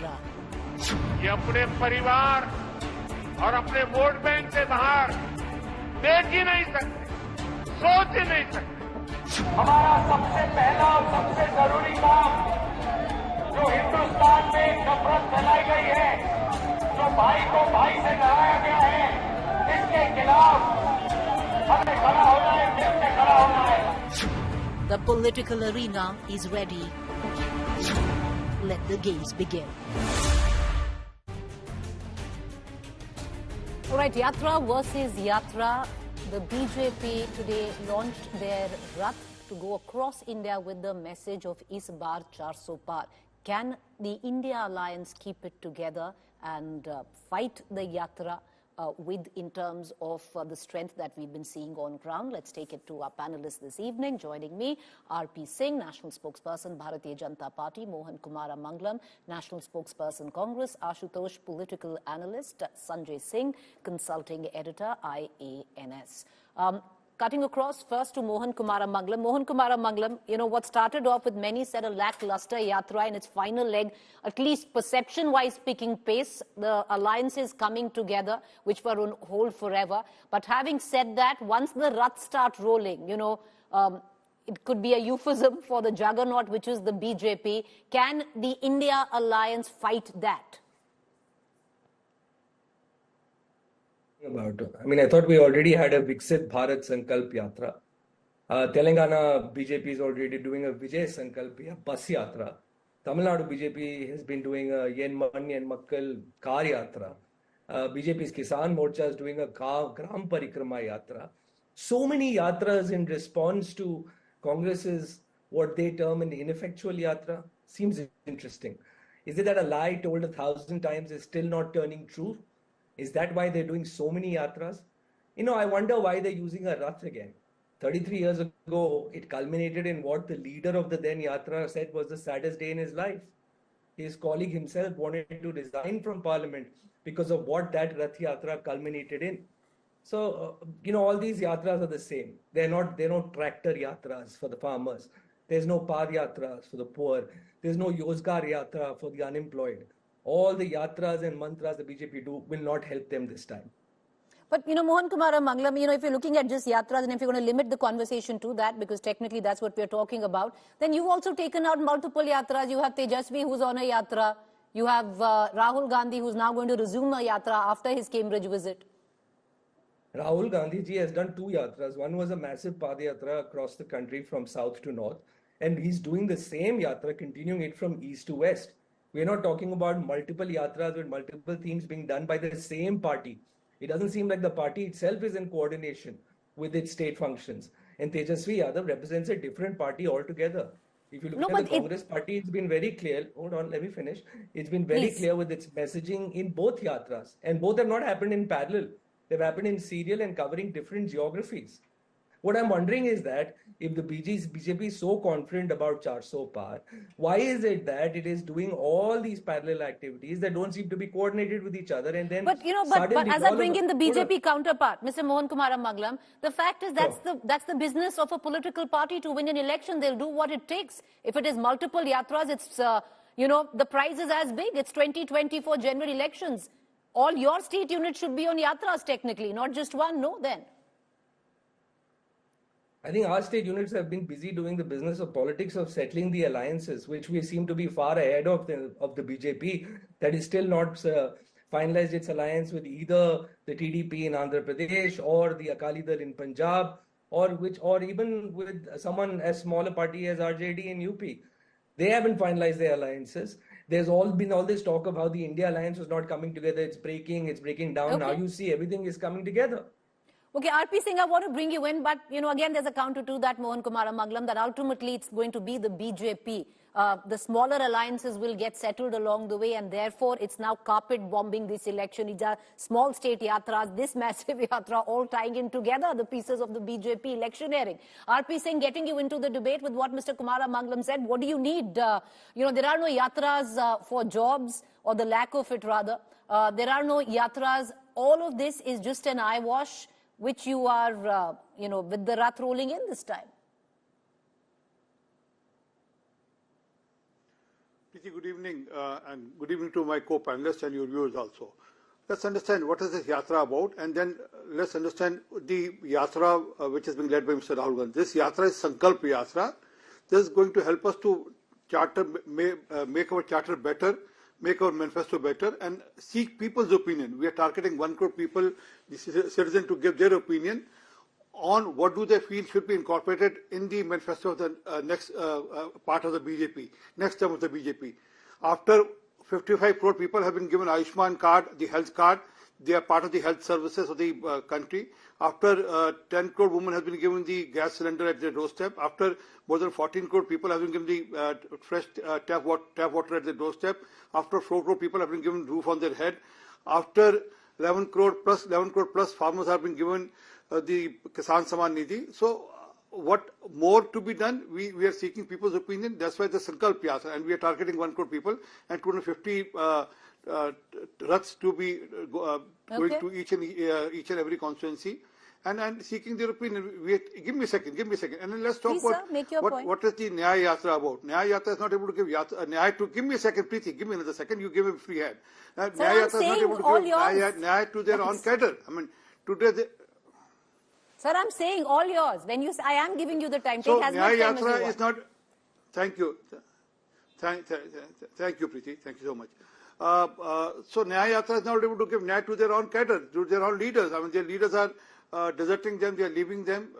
Yatra. ये अपने परिवार और अपने वोट बैंक से बाहर देख ही नहीं सकते, सोच ही नहीं सकते। हमारा सबसे पहला और सबसे जरूरी काम जो हिंदुस्तान में नफरत फैलाई गई है, जो भाई को भाई से लड़ाया गया है, इसके खिलाफ हमें खड़ा होना है, देश में खड़ा होना है। The political arena is ready. Let the games begin. All right, Yatra versus Yatra. The BJP today launched their Rath to go across India with the message of Is Baar 400 Par. Can the India alliance keep it together and fight the Yatra with in terms of the strength that we've been seeing on ground? Let's take it to our panelists this evening. Joining me, R.P. Singh, National Spokesperson, Bharatiya Janata Party; Mohan Kumara Mangalam, National Spokesperson, Congress; Ashutosh, Political Analyst; Sanjay Singh, Consulting Editor, IANS. Cutting across first to Mohan Kumara Mangalam. Mohan Kumara Mangalam, you know, what started off with many said a lackluster Yatra in its final leg, at least perception-wise picking pace, the alliances coming together, which were on hold forever. But having said that, once the Rath start rolling, you know, it could be a euphemism for the juggernaut, which is the BJP. Can the India alliance fight that? I thought we already had a Viksit Bharat Sankalp Yatra. Telangana BJP is already doing a Vijay Sankalp Bus Yatra. Tamil Nadu BJP has been doing a Yen Man Yen Makkal Car Yatra. BJP's Kisan Morcha is doing a Gram Parikrama Yatra. So many yatras in response to Congress's what they term an ineffectual yatra seems interesting. Is it that a lie told 1,000 times is still not turning true? Is that why they're doing so many yatras? You know, I wonder why they're using a Rath again. 33 years ago, it culminated in what the leader of the then yatra said was the saddest day in his life. His colleague himself wanted to resign from parliament because of what that Rath yatra culminated in. So, you know, all these yatras are the same. They're not tractor yatras for the farmers. There's no Pad yatras for the poor. There's no Yozgar yatra for the unemployed. All the yatras and mantras the BJP do will not help them this time. But, you know, Mohan Kumara Mangalam, you know, if you're looking at just yatras and if you're going to limit the conversation to that, because technically that's what we're talking about, then you've also taken out multiple yatras. You have Tejasvi, who's on a yatra. You have Rahul Gandhi, who's now going to resume a yatra after his Cambridge visit. Rahul Gandhi ji has done two yatras. One was a massive Padayatra across the country from south to north. And he's doing the same yatra, continuing it from east to west. We're not talking about multiple yatras with multiple themes being done by the same party. It doesn't seem like the party itself is in coordination with its state functions. And Tejasvi Yadav represents a different party altogether. If you look at the Congress party, it's been very clear. Hold on, let me finish. It's been very clear with its messaging in both yatras. And both have not happened in parallel. They've happened in serial and covering different geographies. What I'm wondering is that if the BJP is so confident about 400 Par, why is it that it is doing all these parallel activities that don't seem to be coordinated with each other? And then, but you know, but as I bring in the BJP counterpart, Mr. Mohan Kumara Mangalam, the fact is that's the business of a political party. To win an election, they'll do what it takes. If it is multiple yatras, it's you know, the prize is as big. It's 2024 general elections. All your state units should be on yatras technically, not just one. No, then. I think our state units have been busy doing the business of politics of settling the alliances, which we seem to be far ahead of the BJP, that is still not finalized its alliance with either the TDP in Andhra Pradesh or the Akali Dal in Punjab, or even with someone as small a party as RJD in UP. They haven't finalized their alliances. There's been all this talk of how the India alliance was not coming together. It's breaking down. Okay. Now you see everything is coming together. Okay, R.P. Singh, I want to bring you in, but, you know, again, there's a counter to that, Mohan Kumara Mangalam, that ultimately it's going to be the BJP. The smaller alliances will get settled along the way, and therefore it's now carpet bombing this election. It's a small state yatras, this massive yatra, all tying in together the pieces of the BJP electioneering. R.P. Singh, getting you into the debate with what Mr. Kumara Mangalam said, what do you need? You know, there are no yatras for jobs, or the lack of it rather. There are no yatras. All of this is just an eyewash, which you are, you know, with the Rath rolling in this time. Preeti, good evening, and good evening to my co-panelists and your viewers also. Let's understand what is this Yatra about, and then let's understand the Yatra which is being led by Mr. Rahul Gandhi. This Yatra is Sankalp Yatra. This is going to help us to make our charter better, make our manifesto better, and seek people's opinion. We are targeting 1 crore people, the citizens, to give their opinion on what do they feel should be incorporated in the manifesto of the next part of the BJP, next term of the BJP. After 55 crore people have been given Ayushman card, the health card, they are part of the health services of the country. After 10 crore women have been given the gas cylinder at their doorstep. After more than 14 crore people have been given the fresh tap water at their doorstep. After 4 crore people have been given roof on their head. After 11 crore plus farmers have been given the Kisan Samman Nidhi. So what more to be done? We are seeking people's opinion. That's why the Sankalp Yatra, and we are targeting 1 crore people and 250 Raths to be going to each and every constituency and seeking their opinion. Give me a second, and then let's talk Please, about sir, what is the Nyaya Yatra about. Nyaya Yatra is not able to give Nyaya to. Give me a second, Preeti. Give me another second. You give him free hand. Nyaya Yatra is not able to give Nyaya to their own cadre. I mean, today they. Sir, I'm saying all yours. When you say, I am giving you the time. So take as much time as you want. is not. Thank you. Thank you, Preeti. Thank you so much. So Nyaya Yatra is not able to give Nyaya to their own cadre, to their own leaders. I mean, their leaders are deserting them. They are leaving them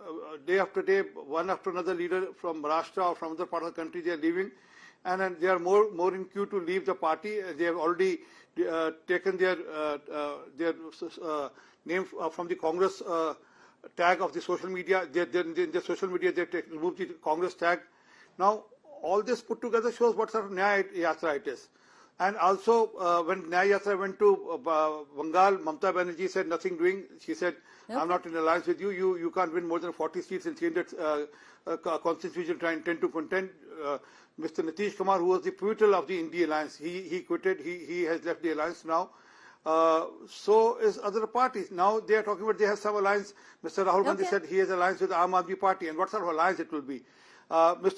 day after day. One after another leader from Maharashtra or from other part of the country, they are leaving, and they are more in queue to leave the party. They have already taken their name from the Congress tag of the social media. In their social media, they removed the Congress tag. Now, all this put together shows what sort of Nyaya Yatra it is. And also, when Nyaya Yatra went to Bengal, Mamata Banerjee said nothing doing. She said, I'm not in alliance with you. You can't win more than 40 seats in 300 constituencies you intend to contend. Mr. Nitish Kumar, who was the pivotal of the India alliance, he quitted. He has left the alliance now. So is other parties. Now they are talking about they have some alliance. Mr. Rahul Gandhi said he has alliance with the Aam Aadmi Party. And what sort of alliance it will be?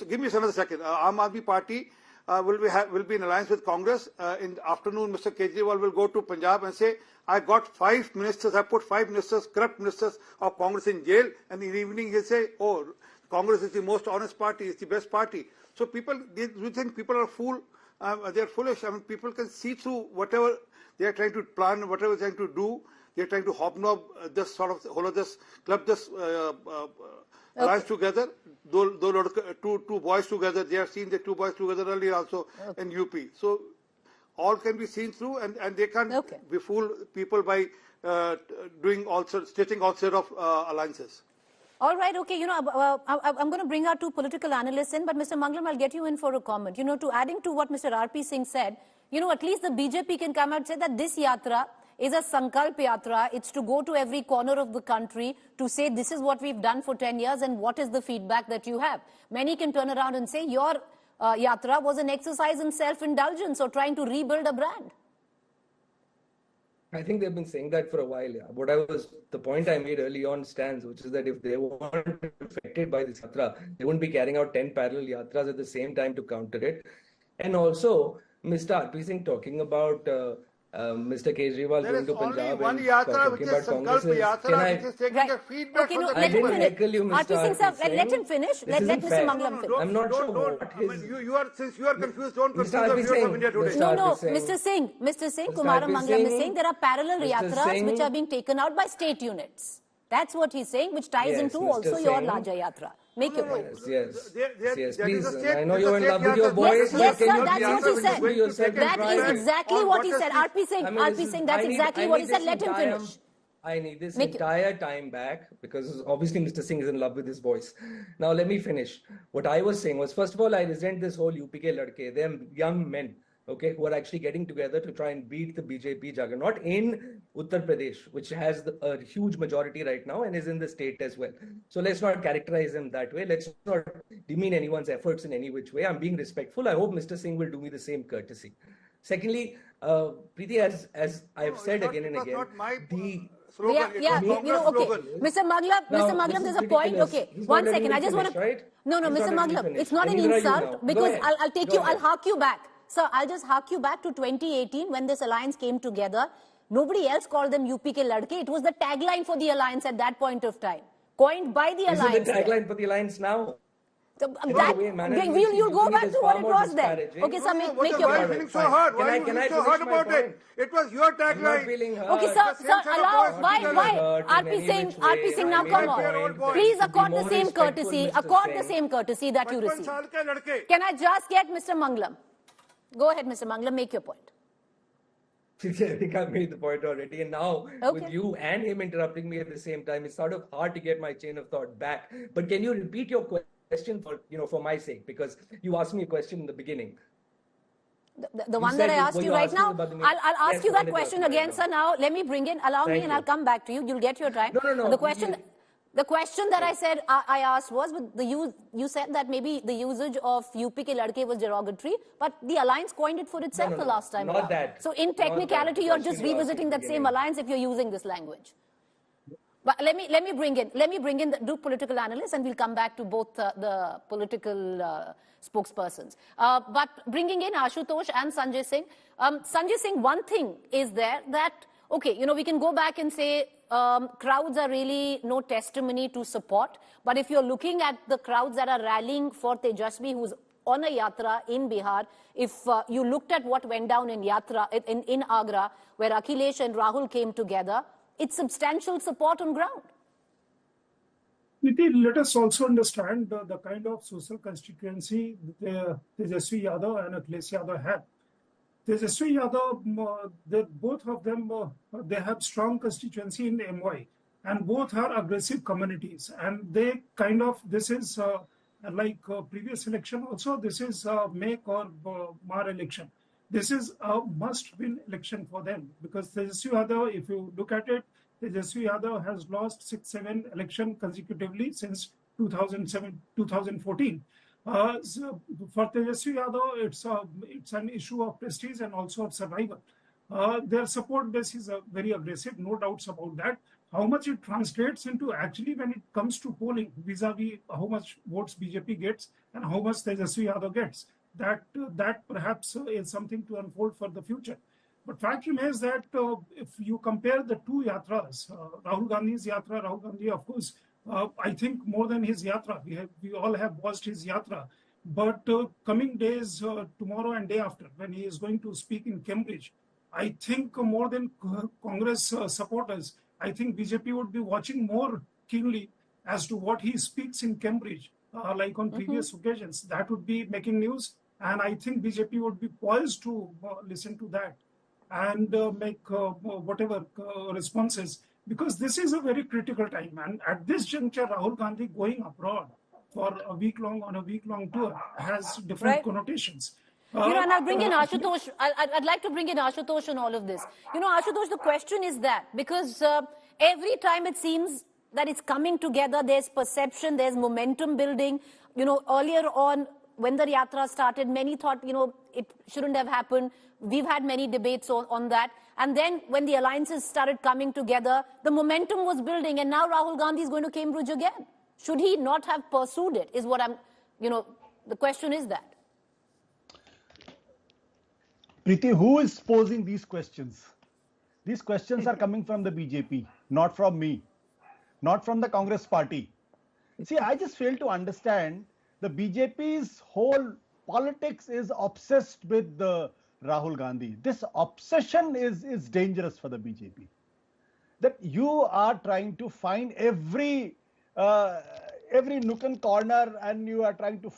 Give me another second. Aam Aadmi Party will be in alliance with Congress. In the afternoon, Mr. Kejriwal will go to Punjab and say, I got 5 ministers, I put 5 ministers, corrupt ministers of Congress in jail. And in the evening he'll say, oh, Congress is the most honest party, it's the best party. So people, you think people are they're foolish. I mean, people can see through whatever they are trying to plan, whatever they're trying to do. They're trying to hobnob this sort of whole of this, club this alliance together. Two boys together. They have seen the 2 boys together earlier also in UP. So all can be seen through, and they can't befool people by stitching all sorts of alliances. All right, okay. I'm going to bring our 2 political analysts in, but Mr. Mangalam, I'll get you in for a comment. To adding to what Mr. R.P. Singh said, at least the BJP can come out and say that this Yatra is a Sankalp Yatra. It's to go to every corner of the country to say this is what we've done for 10 years and what is the feedback that you have. Many can turn around and say your Yatra was an exercise in self-indulgence or trying to rebuild a brand. I think they've been saying that for a while. Yeah. The point I made early on stands, which is that if they weren't affected by this Yatra, they wouldn't be carrying out 10 parallel Yatras at the same time to counter it. And also, Mr. R.P. Singh talking about Mr. Kejriwal going to Punjab and talking about Congress. Which is taking a feedback from the people. Let him finish. Let Mr. Mangalam finish. I'm not sure what his... Since you are confused, don't confuse the viewers of India today. No, Mr. Singh, Kumaram Mangalam is saying there are parallel Yatras which are being taken out by state units. That's what he's saying, which ties into also your larger Yatra. Make your point. Yes, please. I know you're in love with your voice. Yes, sir, that's what he said. That is exactly what he said. R.P. Singh, that's exactly what he said. Let him finish. I need this entire time back because obviously Mr. Singh is in love with his voice. Now let me finish. What I was saying was, first of all, I resent this whole UP ke ladke. They're young men, who are actually getting together to try and beat the BJP juggernaut in Uttar Pradesh, which has a huge majority right now and is in the state as well. So let's not characterize them that way. Let's not demean anyone's efforts in any which way. I'm being respectful. I hope Mr. Singh will do me the same courtesy. Secondly, Preeti, as I've said again and again, Mr. Mangalam, there's a point. Okay, 1 second. I just want to. No, Mr. Mangalam, it's not an insult because I'll hark you back. Sir, I'll just hark you back to 2018 when this alliance came together. Nobody else called them UP ke ladke. It was the tagline for the alliance at that point of time, coined by the alliance. Is it the tagline for the alliance now? You'll go back to what it was then. Okay, sir, make your Why are you point. feeling so hurt? Why are you Can feeling I so hurt finish my about it? point? It was your I'm not tagline. feeling hurt. Okay, sir, allow, why, RP RP Singh, now come on. Please accord the same courtesy that you received. Can I just get Mr. Mangalam? Go ahead, Mr. Mangalam, make your point. I think I made the point already, and now with you and him interrupting me at the same time, it's sort of hard to get my chain of thought back. But can you repeat your question for my sake, because you asked me a question in the beginning. The one that I asked you right now, I'll ask you that question again, sir. Now let me bring in, allow me, and I'll come back to you. You'll get your time. No. The question that I asked was, you said that maybe the usage of UP ke ladke was derogatory, but the alliance coined it for itself the last time around. That. So in technicality, you're just revisiting that same alliance if you're using this language. But let me bring in the political analysts, and we'll come back to both the political spokespersons. But bringing in Ashutosh and Sanjay Singh. Sanjay Singh, one thing is there that, okay, we can go back and say crowds are really no testimony to support. But if you're looking at the crowds that are rallying for Tejasvi, who's on a yatra in Bihar, if you looked at what went down in Yatra, in Agra, where Akhilesh and Rahul came together, it's substantial support on ground. Preeti, let us also understand the kind of social constituency Tejasvi Yadav and Akhilesh Yadav had. Tejasvi Yadav, both of them, they have strong constituency in MY, and both are aggressive communities. And they kind of, this is like previous election also, this is make or mar election. This is a must-win election for them, because Tejasvi Yadav, if you look at it, Tejasvi Yadav has lost 6-7 elections consecutively since 2014. So for Tejasvi Yadav, it's an issue of prestige and also of survival. Their support base is very aggressive, no doubts about that. How much it translates into actually when it comes to polling vis-a-vis how much votes BJP gets and how much Tejasvi Yadav gets, that perhaps is something to unfold for the future. But fact remains that if you compare the two yatras, Rahul Gandhi's yatra, Rahul Gandhi, of course, I think more than his yatra, we all have watched his yatra. But coming days, tomorrow and day after, when he is going to speak in Cambridge, I think more than Congress supporters, I think BJP would be watching more keenly as to what he speaks in Cambridge, like on previous occasions. That would be making news. And I think BJP would be poised to listen to that and make whatever responses, because this is a very critical time. And at this juncture, Rahul Gandhi going abroad for on a week-long tour has different connotations. And I'll bring in Ashutosh. I'd like to bring in Ashutosh on all of this. Ashutosh, the question is that because every time it seems that it's coming together, there's perception, there's momentum building. Earlier on, when the yatra started, many thought, it shouldn't have happened. We've had many debates on that. And then when the alliances started coming together, the momentum was building. And now Rahul Gandhi is going to Cambridge again. Should he not have pursued it, is what the question is that. Preeti, who is posing these questions? These questions are coming from the BJP, not from me, not from the Congress party. See, I just fail to understand the BJP's whole politics is obsessed with the Rahul Gandhi. This obsession is dangerous for the BJP. That you are trying to find every nook and corner, and you are trying to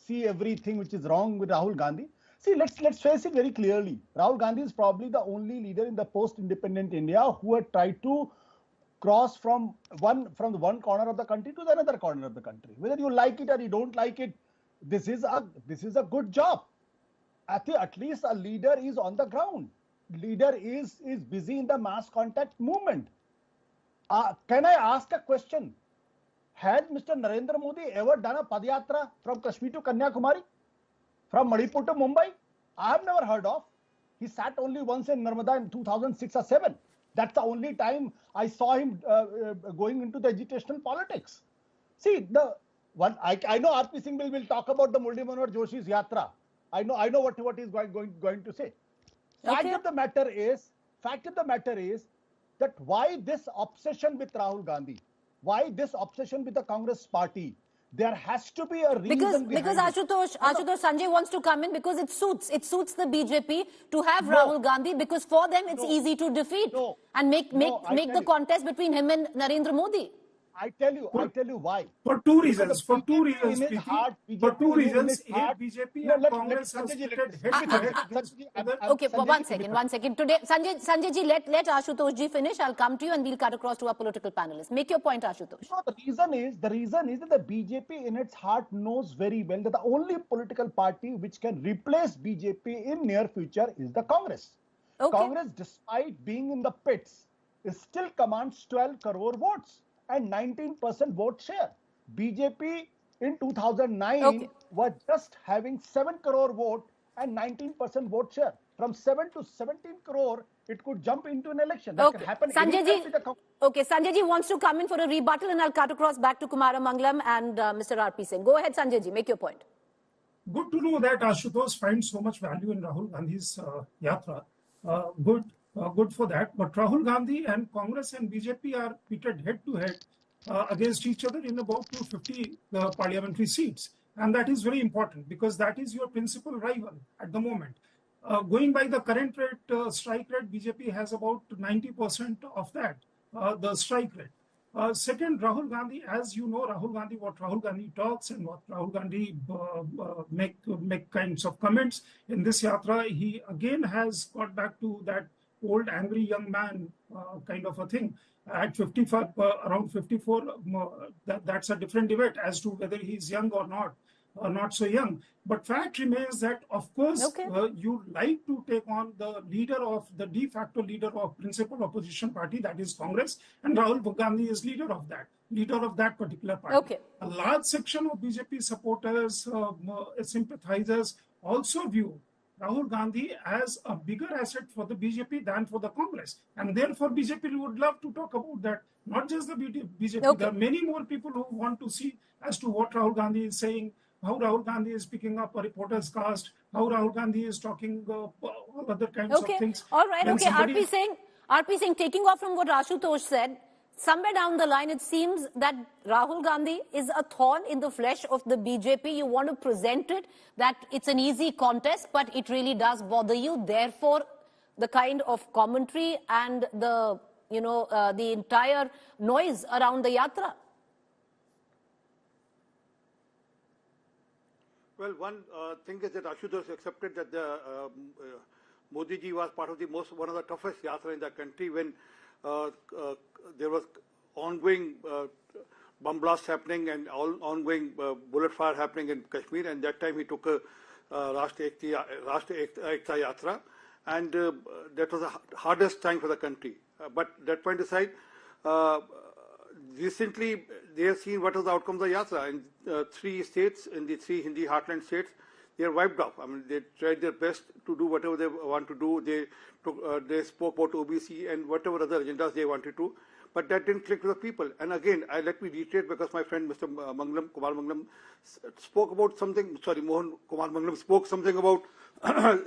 see everything which is wrong with Rahul Gandhi. See, let's face it very clearly. Rahul Gandhi is probably the only leader in the post-independent India who had tried to cross from the one corner of the country to the another corner of the country. Whether you like it or you don't like it, this is a good job. At least a leader is on the ground. Leader is busy in the mass contact movement. Can I ask a question? Had Mr. Narendra Modi ever done a Padyatra from Kashmir to Kanyakumari? From Manipur to Mumbai? I have never heard of. He sat only once in Narmada in 2006 or 7. That's the only time I saw him going into the agitational politics. See, I know RP Singh will talk about the Murli Manohar Joshi's Yatra. I know what he's going to say. Fact of the matter is that why this obsession with Rahul Gandhi? Why this obsession with the Congress party? There has to be a reason because behind it. Ashutosh Sanjay wants to come in because it suits the BJP to have Rahul Gandhi, because for them it's easy to defeat and make the contest between him and Narendra Modi. I tell you why. For two reasons. For two reasons, BJP BJP and Congress has pitted head-to-head. Okay, one second. Today, Sanjay ji, let Ashutosh ji finish. I'll come to you and we'll cut across to our political panelists. Make your point, Ashutosh. No, the reason is that the BJP in its heart knows very well that the only political party which can replace BJP in near future is the Congress. Okay. Congress, despite being in the pits, still commands 12 crore votes and 19% vote share. BJP in 2009 was just having 7 crore vote and 19% vote share. From 7 to 17 crore, it could jump into an election. That can happen. Sanjay ji wants to come in for a rebuttal, and I'll cut across back to Kumara Mangalam and Mr. R.P. Singh. Go ahead, Sanjay ji, make your point. Good to know that Ashutosh finds so much value in Rahul Gandhi's yatra. Good for that. But Rahul Gandhi and Congress and BJP are pitted head-to-head against each other in about 250 parliamentary seats. And that is very important because that is your principal rival at the moment. Going by the current rate, strike rate, BJP has about 90% of that, the strike rate. Second, Rahul Gandhi, as you know, what Rahul Gandhi talks and what Rahul Gandhi make kinds of comments in this yatra, he again has got back to that old angry young man kind of a thing. At 55, around 54, that's a different debate as to whether he's young or not so young. But fact remains that, of course, you like to take on the de facto leader of principal opposition party, that is Congress, and Rahul Gandhi is leader of that particular party. A large section of BJP supporters, sympathizers also view Rahul Gandhi as a bigger asset for the BJP than for the Congress. And therefore, BJP would love to talk about that. Not just the BJP. There are many more people who want to see as to what Rahul Gandhi is saying, how Rahul Gandhi is picking up a reporter's cast, how Rahul Gandhi is talking all other kinds of things. All right, RP Singh, taking off from what Ashutosh said, somewhere down the line, it seems that Rahul Gandhi is a thorn in the flesh of the BJP. You want to present it that it's an easy contest, but it really does bother you. Therefore, the kind of commentary and the entire noise around the yatra. Well, one thing is that Ashutosh accepted that the Modi ji was part of one of the toughest yatra in the country when there was ongoing bomb blast happening and ongoing bullet fire happening in Kashmir, and that time he took a Rashtra Ekta Yatra, and that was the hardest time for the country. But that point aside, recently they have seen what was the outcome of the Yatra. In 3 states, in the 3 Hindi heartland states, they are wiped off. I mean, they tried their best to do whatever they want to do. They spoke about OBC and whatever other agendas they wanted to, but that didn't click with the people. And again, let me reiterate, because my friend Mr. Kumar Mangalam spoke about something. Sorry, Kumar Mangalam spoke something about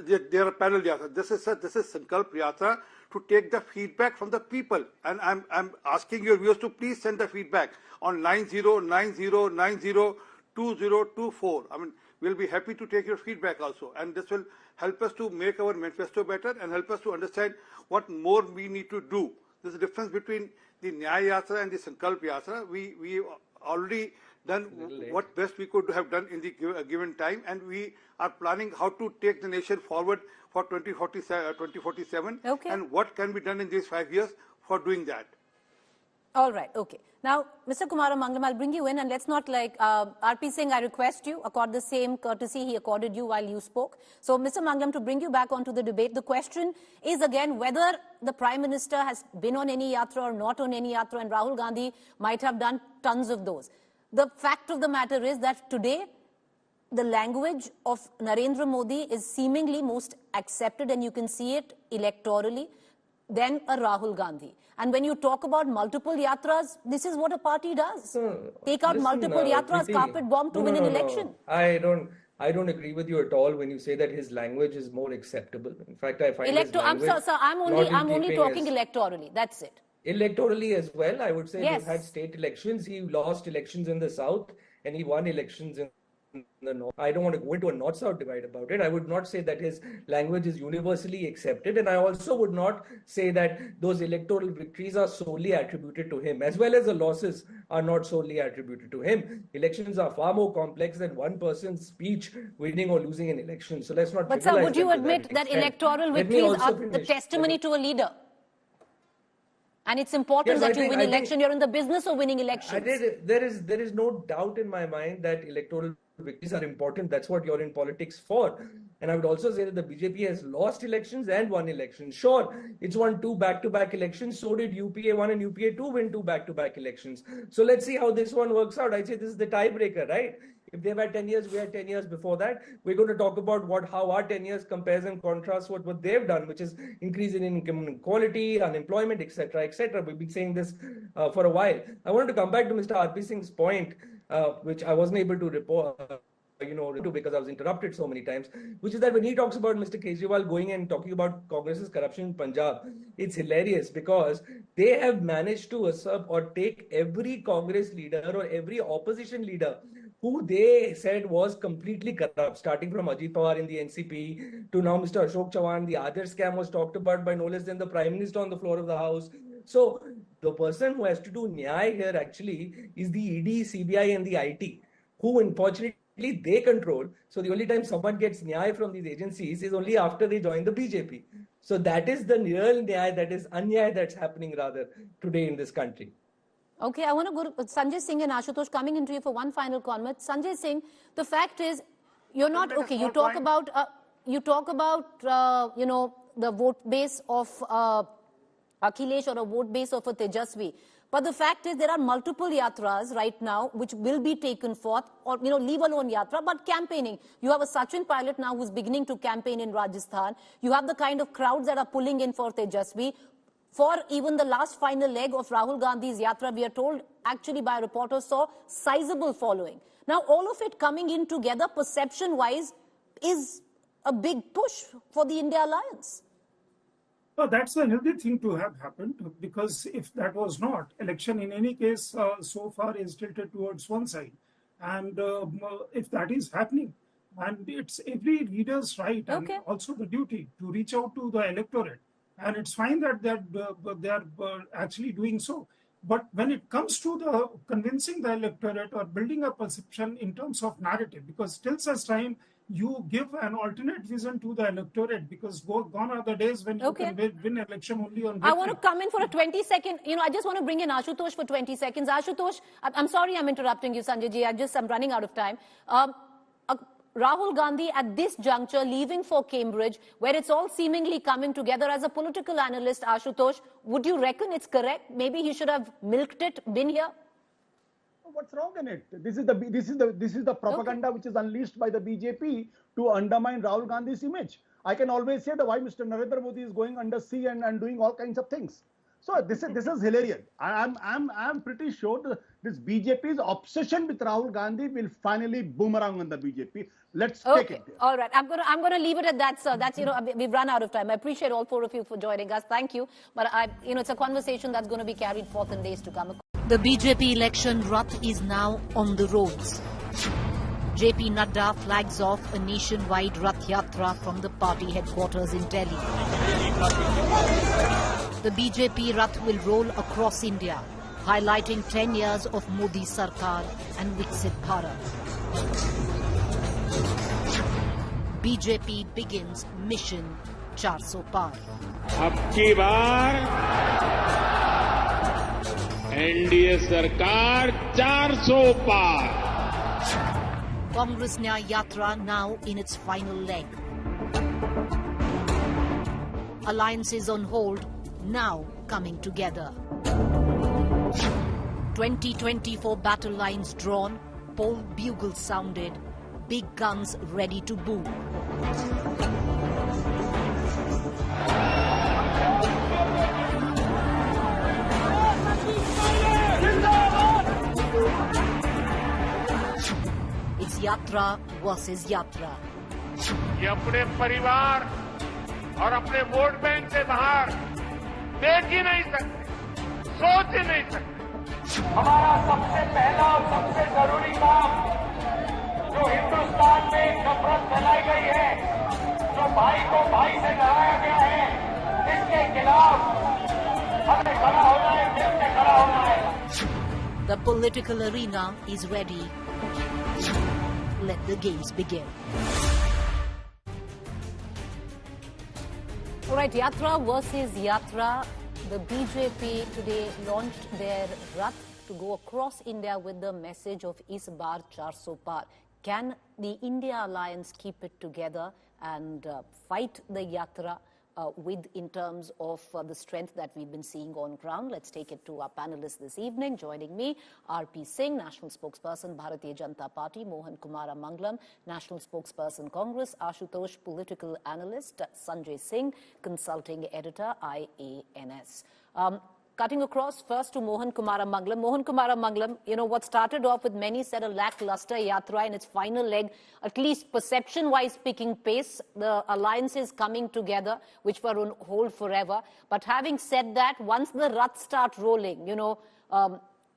their panel yatra. This is Sankalp Yatra to take the feedback from the people, and I'm asking your viewers to please send the feedback on 9090902024. I mean, we'll be happy to take your feedback also, and this will help us to make our manifesto better and help us to understand what more we need to do. There's a difference between the Nyaya Yatra and the Sankalp Yatra. We already done what best we could have done in the given time, and we are planning how to take the nation forward for 2047 and what can be done in these 5 years for doing that. All right, okay. Now, Mr. Kumara Mangalam, I'll bring you in, and let's not RP Singh, I request you, accord the same courtesy he accorded you while you spoke. So, Mr. Mangalam, to bring you back onto the debate, the question is again whether the Prime Minister has been on any yatra or not on any yatra, and Rahul Gandhi might have done tons of those. The fact of the matter is that today, the language of Narendra Modi is seemingly most accepted, and you can see it electorally, than a Rahul Gandhi. And when you talk about multiple yatras, this is what a party does. Take out multiple yatras, carpet bomb to win an election. I don't. I don't agree with you at all when you say that his language is more acceptable. In fact, I find his I'm language sorry, I'm only talking electorally. That's it. Electorally as well, I would say Yes. they've had state elections. He lost elections in the south and he won elections in the north. I don't want to go into a north-south divide about it. I would not say that his language is universally accepted, and I also would not say that those electoral victories are solely attributed to him, as well as the losses are not solely attributed to him. Elections are far more complex than one person's speech winning or losing an election. So let's not. But sir, would you admit that electoral victories are the testimony to a leader? And it's important that you win election. You're in the business of winning elections. There is no doubt in my mind that electoral victories are important. That's what you're in politics for. And I would also say that the BJP has lost elections and won elections. Sure, it's won 2 back-to-back elections. So did UPA 1 and UPA 2 win 2 back-to-back elections. So let's see how this one works out. I'd say this is the tiebreaker, right? If they've had 10 years, we had 10 years before that. We're going to talk about how our 10 years compares and contrasts with what they've done, which is increase in income inequality, unemployment, etc., etc. We've been saying this for a while. I wanted to come back to Mr. R.P. Singh's point, which I wasn't able to report, because I was interrupted so many times, which is that when he talks about Mr. Kejriwal going and talking about Congress's corruption in Punjab, it's hilarious because they have managed to usurp or take every Congress leader or every opposition leader who they said was completely corrupt, starting from Ajit Pawar in the NCP to now Mr. Ashok Chavan. The Aadhar scam was talked about by no less than the Prime Minister on the floor of the House. So the person who has to do nyay here actually is the ED, CBI and the IT, who unfortunately they control. So the only time someone gets nyay from these agencies is only after they join the BJP. So that is the real nyay, that is anyay that's happening rather today in this country. Okay, I want to go to Sanjay Singh and Ashutosh coming into you for one final comment. Sanjay Singh, the fact is, you're not okay. You talk about the vote base of Akhilesh or a vote base of a Tejasvi. But the fact is there are multiple yatras right now which will be taken forth, or leave alone yatra, but campaigning. You have a Sachin Pilot now who's beginning to campaign in Rajasthan. You have the kind of crowds that are pulling in for Tejasvi. For even the last final leg of Rahul Gandhi's yatra, we are told actually by reporters saw sizable following. Now all of it coming in together perception-wise is a big push for the India Alliance. Well, that's a healthy thing to have happened, because if that was not, election in any case so far is tilted towards one side. And if that is happening, and it's every leader's right and also the duty to reach out to the electorate. And it's fine that they are actually doing so. But when it comes to the convincing the electorate or building a perception in terms of narrative, because till such time you give an alternate vision to the electorate, because gone are the days when you can win election only on victory. I want to come in for a 20-second, I just want to bring in Ashutosh for 20 seconds. Ashutosh, I'm sorry I'm interrupting you, Sanjay ji. I'm running out of time. Rahul Gandhi at this juncture leaving for Cambridge, where it's all seemingly coming together. As a political analyst, Ashutosh, would you reckon it's correct? Maybe he should have milked it, been here? What's wrong in it? This is the propaganda which is unleashed by the BJP to undermine Rahul Gandhi's image. I can always say that why Mr. Narendra Modi is going under sea and doing all kinds of things. So this is hilarious. I'm pretty sure that this BJP's obsession with Rahul Gandhi will finally boomerang on the BJP. Let's take it there. All right. I'm going to leave it at that, sir. That's we've run out of time. I appreciate all four of you for joining us. Thank you. But it's a conversation that's going to be carried forth in days to come. The BJP election Rath is now on the roads. JP Nadda flags off a nationwide Rath Yatra from the party headquarters in Delhi. The BJP Rath will roll across India, highlighting 10 years of Modi Sarkar and Viksit Bharat. BJP begins mission 400 Par. अब की बार NDA सरकार 400 पार. Congress Nyaya Yatra now in its final leg. Alliances on hold now coming together. 2024 battle lines drawn, poll bugles sounded, big guns ready to boom. It's Yatra versus Yatra. ये अपने परिवार और अपने vote bank से बाहर देख ही नहीं सकते, सोच ही नहीं सकते। हमारा सबसे पहला और सबसे जरूरी काम जो हिंदुस्तान में नफरत फैलाई गई है, जो भाई को भाई से लड़ाया गया है, इसके खिलाफ हमें खड़ा होना है, मिलकर खड़ा होना है। The political arena is ready. Let the games begin. All right, Yatra versus Yatra. The BJP today launched their Rath to go across India with the message of Is Baar 400 Par. Can the India alliance keep it together and fight the Yatra with in terms of the strength that we've been seeing on ground? Let's take it to our panelists this evening. Joining me, R.P. Singh, National Spokesperson, Bharatiya Janata Party; Mohan Kumara Mangalam, National Spokesperson, Congress; Ashutosh, Political Analyst; Sanjay Singh, Consulting Editor, IANS. Cutting across first to Mohan Kumara Mangalam. Mohan Kumara Mangalam, you know, what started off with many said a lackluster Yatra in its final leg, at least perception-wise picking pace. The alliances coming together, which were on hold forever. But having said that, once the Rath start rolling, you know,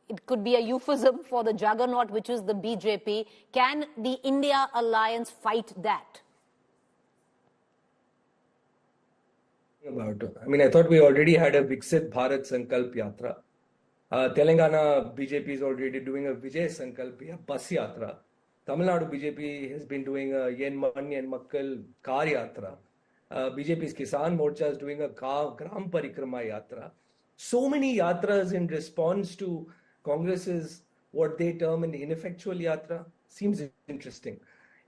it could be a euphemism for the juggernaut, which is the BJP. Can the India alliance fight that? I thought we already had a Viksit Bharat Sankalp Yatra. Telangana BJP is already doing a Vijay Sankalp Bus Yatra. Tamil Nadu BJP has been doing a Yen Manni and Makkal Car Yatra. BJP's Kisan Morcha is doing a Gram Parikrama Yatra. So many yatras in response to Congress's what they term an ineffectual yatra. Seems interesting.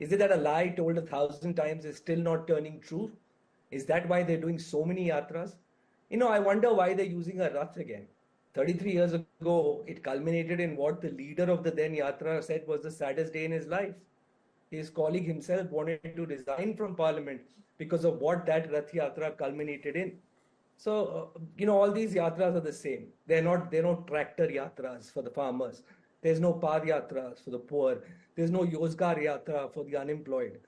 Is it that a lie told 1,000 times is still not turning true? Is that why they're doing so many yatras? You know, I wonder why they're using a Rath again. 33 years ago, it culminated in what the leader of the then Yatra said was the saddest day in his life. His colleague himself wanted to resign from parliament because of what that Rath Yatra culminated in. So, you know, all these yatras are the same. They're not tractor yatras for the farmers. There's no Pad Yatras for the poor. There's no Yozgar Yatra for the unemployed.